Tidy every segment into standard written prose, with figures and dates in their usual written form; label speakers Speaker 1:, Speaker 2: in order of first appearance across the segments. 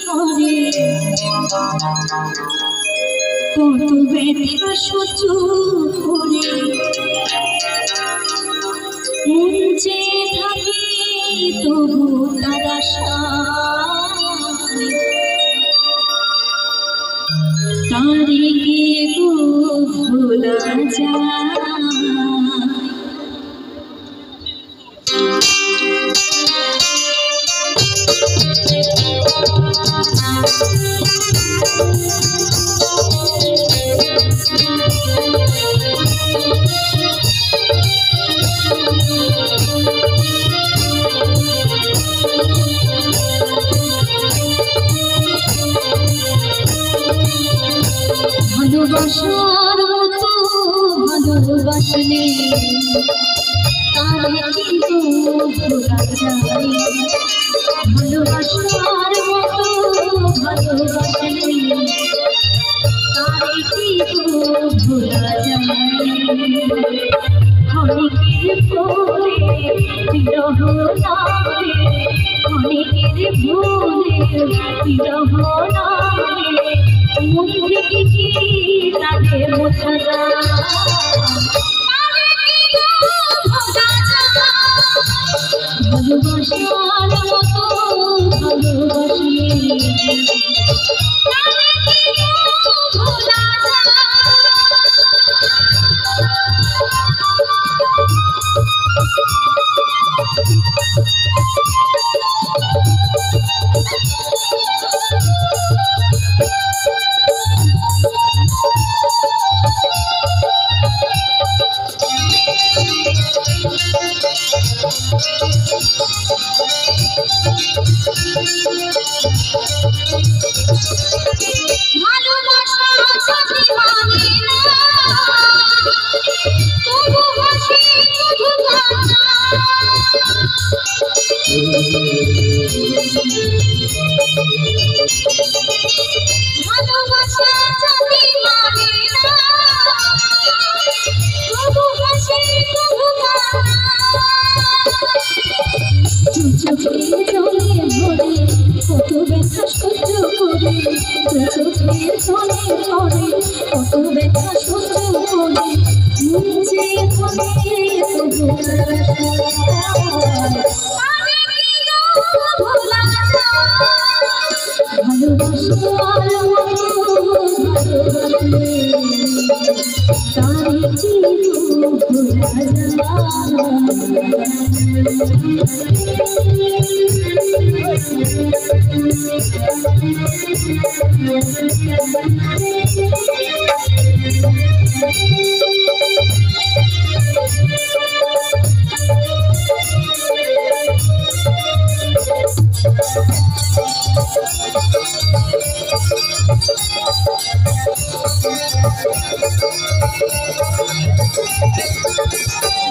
Speaker 1: করে কত ব্যথা সহ্য করে মন চেয়ে থাকে তবু তার আশায় তারে গিয়ে গো ভোলা যায়। ভালোবাসার মতো ভালোবাসলে তারে কিন্তু ভোলা যায়। ভালোবাসার মতো ভালোবাসলে তারে কিন্তু ভোলা যায়। অনেকের ভুলে বিরহ নামে অনেকের ভুলে বিরহ নামে মন থেকে কি তাদের বোঝা যায়। ভালোবাসার মতো ভালোবাসলে ভোলা যায়। ভালোবাসা যদি মানে না তবু হাসি তবু কান্না। ভালোবাসা যদি মানে না তবু হাসি তবু কান্না। চোখে জলে ভরে কত ব্যথা সহ্য করে চোখে জলে ভরে কত ব্যথা সহ্য করে মন চেয়ে থাকে তবু ভোলা যায়। ভালোবাসার মতো ভালোবাসলে তারে কিন্তু ভোলা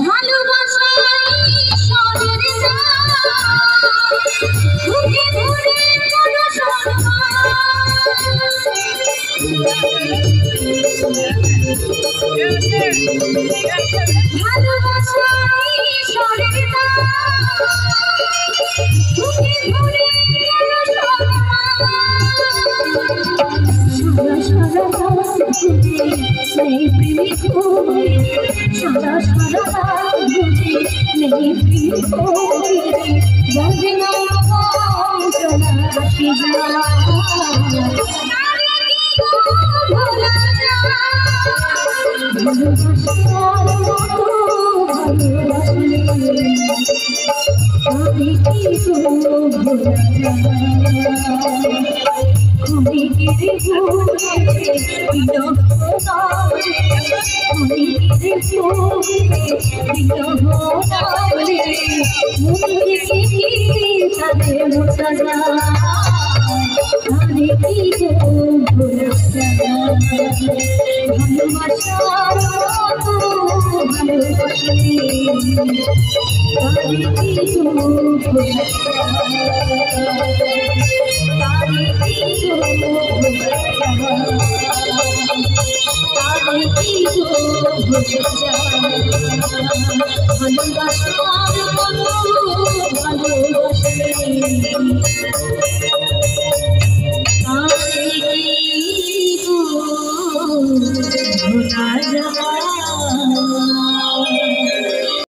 Speaker 1: ভালোবাসা ঈশ্বরের দান বুকে ধরে কোনো সম্মান। ভালোবাসা ঈশ্বরের দান বুকে ধরে কোনো সম্মান। সারা নেই প্রেমিক হয়ে সারা বুঝে নেই প্রেমিক হয়ে যাবে না চলা আসি ভোলা যায়। ভালোবাসার মতো ভালোবাসলে তারে কিন্তু ভোলা যায়। অনেকের ভুলে বিরহ নামে অনেকের ভুলে বিরহ নামে মন থেকে কি তাদের বোঝা যায়। তারে কিন্তু ভোলা যায়। ভালোবাসার মতো ভালোবাসলে তারে কিন্তু ভোলা যায়। তারে কিন্তু ভালোবাসার মতো ভালোবাসলে রাজা